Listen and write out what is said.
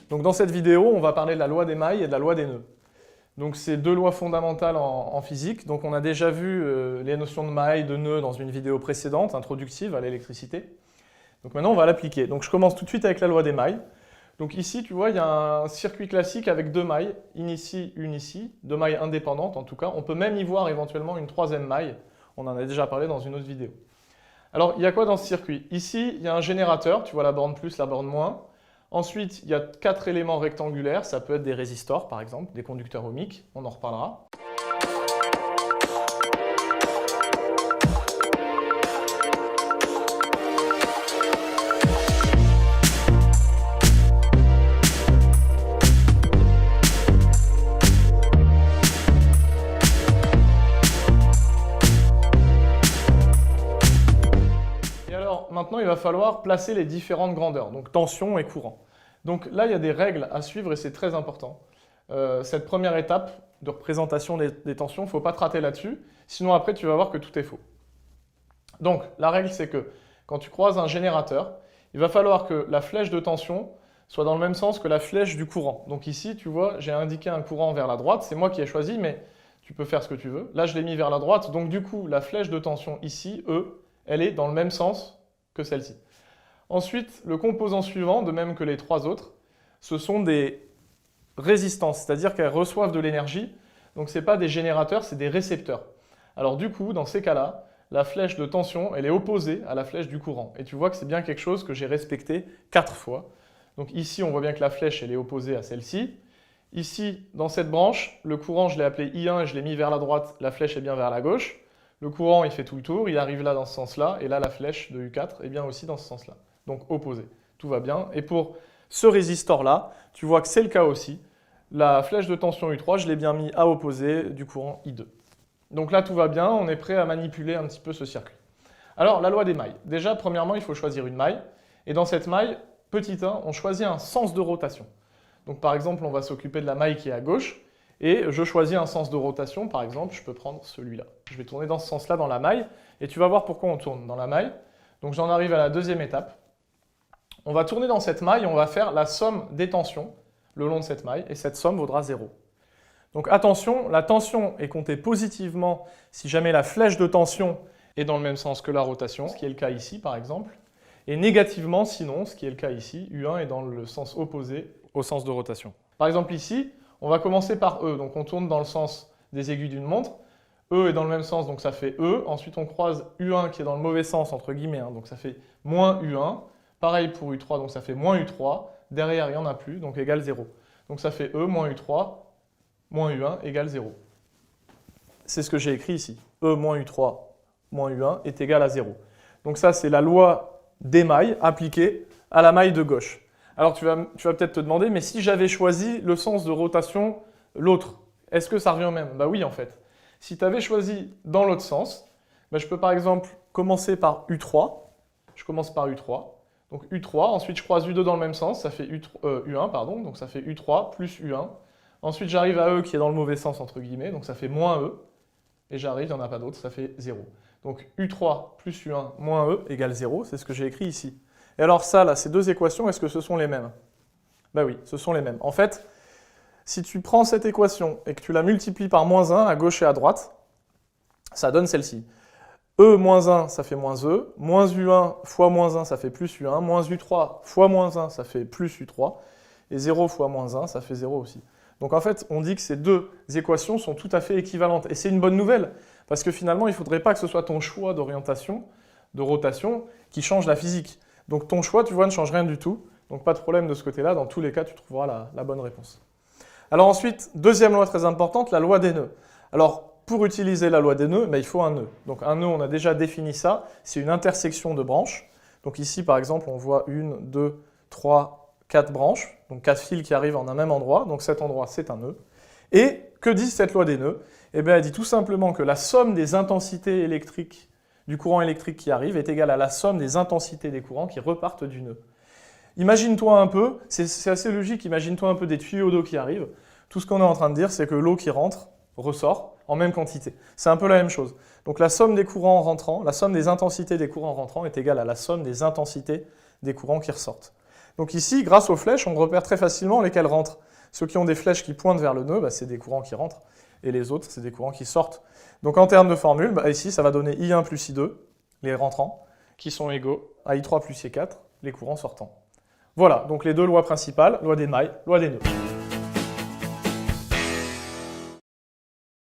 Donc dans cette vidéo, on va parler de la loi des mailles et de la loi des nœuds. Donc c'est deux lois fondamentales en physique. Donc on a déjà vu les notions de mailles, de nœuds dans une vidéo précédente, introductive à l'électricité. Donc maintenant on va l'appliquer. Donc je commence tout de suite avec la loi des mailles. Donc ici, tu vois, il y a un circuit classique avec deux mailles, une ici, deux mailles indépendantes en tout cas. On peut même y voir éventuellement une troisième maille. On en a déjà parlé dans une autre vidéo. Alors, il y a quoi dans ce circuit? Ici, il y a un générateur, tu vois la borne plus, la borne moins. Ensuite, il y a 4 éléments rectangulaires, ça peut être des résistors par exemple, des conducteurs ohmiques, on en reparlera. Maintenant, il va falloir placer les différentes grandeurs, donc tension et courant. Donc là, il y a des règles à suivre et c'est très important. Cette première étape de représentation des tensions, il ne faut pas te rater là-dessus, sinon après tu vas voir que tout est faux. Donc la règle, c'est que quand tu croises un générateur, il va falloir que la flèche de tension soit dans le même sens que la flèche du courant. Donc ici, tu vois, j'ai indiqué un courant vers la droite, c'est moi qui ai choisi, mais tu peux faire ce que tu veux. Là, je l'ai mis vers la droite, donc du coup, la flèche de tension ici, E, elle est dans le même sens que celle-ci. Ensuite, le composant suivant, de même que les trois autres, ce sont des résistances, c'est-à-dire qu'elles reçoivent de l'énergie. Donc ce n'est pas des générateurs, c'est des récepteurs. Alors du coup, dans ces cas-là, la flèche de tension, elle est opposée à la flèche du courant. Et tu vois que c'est bien quelque chose que j'ai respecté 4 fois. Donc ici, on voit bien que la flèche, elle est opposée à celle-ci. Ici, dans cette branche, le courant, je l'ai appelé I1 et je l'ai mis vers la droite, la flèche est bien vers la gauche. Le courant, il fait tout le tour, il arrive là dans ce sens-là, et là, la flèche de U4 est bien aussi dans ce sens-là. Donc opposé. Tout va bien. Et pour ce résistor-là, tu vois que c'est le cas aussi. La flèche de tension U3, je l'ai bien mis à opposé du courant I2. Donc là, tout va bien, on est prêt à manipuler un petit peu ce circuit. Alors, la loi des mailles. Déjà, premièrement, il faut choisir une maille. Et dans cette maille, petit 1, on choisit un sens de rotation. Donc par exemple, on va s'occuper de la maille qui est à gauche. Et je choisis un sens de rotation, par exemple, je peux prendre celui-là. Je vais tourner dans ce sens-là dans la maille, et tu vas voir pourquoi on tourne dans la maille. Donc j'en arrive à la deuxième étape. On va tourner dans cette maille, on va faire la somme des tensions le long de cette maille, et cette somme vaudra 0. Donc attention, la tension est comptée positivement si jamais la flèche de tension est dans le même sens que la rotation, ce qui est le cas ici par exemple, et négativement sinon, ce qui est le cas ici, U1 est dans le sens opposé au sens de rotation. Par exemple ici, on va commencer par E, donc on tourne dans le sens des aiguilles d'une montre. E est dans le même sens, donc ça fait E. Ensuite, on croise U1 qui est dans le mauvais sens, entre guillemets, hein, donc ça fait moins U1. Pareil pour U3, donc ça fait moins U3. Derrière, il n'y en a plus, donc égale 0. Donc ça fait E moins U3 moins U1 égale 0. C'est ce que j'ai écrit ici. E moins U3 moins U1 est égal à 0. Donc ça, c'est la loi des mailles appliquée à la maille de gauche. Alors tu vas peut-être te demander, mais si j'avais choisi le sens de rotation, l'autre, est-ce que ça revient au même? Bah oui en fait. Si tu avais choisi dans l'autre sens, bah, je peux par exemple commencer par U3. Je commence par U3. Donc U3, ensuite je croise U2 dans le même sens, ça fait U1, pardon, donc ça fait U3 plus U1. Ensuite j'arrive à E qui est dans le mauvais sens entre guillemets, donc ça fait moins E. Et j'arrive, il n'y en a pas d'autre, ça fait 0. Donc U3 plus U1 moins E égale 0, c'est ce que j'ai écrit ici. Et alors ça, là, ces deux équations, est-ce que ce sont les mêmes? Ben oui, ce sont les mêmes. En fait, si tu prends cette équation et que tu la multiplies par moins 1 à gauche et à droite, ça donne celle-ci. E moins 1, ça fait moins E. Moins U1 fois moins 1, ça fait plus U1. Moins U3 fois moins 1, ça fait plus U3. Et 0 fois moins 1, ça fait 0 aussi. Donc en fait, on dit que ces deux équations sont tout à fait équivalentes. Et c'est une bonne nouvelle, parce que finalement, il ne faudrait pas que ce soit ton choix d'orientation, de rotation, qui change la physique. Donc ton choix, tu vois, ne change rien du tout. Donc pas de problème de ce côté-là. Dans tous les cas, tu trouveras la bonne réponse. Alors ensuite, deuxième loi très importante, la loi des nœuds. Alors pour utiliser la loi des nœuds, il faut un nœud. Donc un nœud, on a déjà défini ça. C'est une intersection de branches. Donc ici, par exemple, on voit 1, 2, 3, 4 branches. Donc 4 fils qui arrivent en un même endroit. Donc cet endroit, c'est un nœud. Et que dit cette loi des nœuds? Eh bien, elle dit tout simplement que la somme des intensités électriques du courant électrique qui arrive est égale à la somme des intensités des courants qui repartent du nœud. Imagine-toi un peu, c'est assez logique, imagine-toi un peu des tuyaux d'eau qui arrivent. Tout ce qu'on est en train de dire, c'est que l'eau qui rentre ressort en même quantité. C'est un peu la même chose. Donc la somme des courants rentrants, la somme des intensités des courants rentrants est égale à la somme des intensités des courants qui ressortent. Donc ici, grâce aux flèches, on repère très facilement lesquels rentrent. Ceux qui ont des flèches qui pointent vers le nœud, bah, c'est des courants qui rentrent, et les autres, c'est des courants qui sortent. Donc en termes de formule, bah, ici, ça va donner I1 plus I2, les rentrants, qui sont égaux à I3 plus I4, les courants sortants. Voilà, donc les deux lois principales, loi des mailles, loi des nœuds.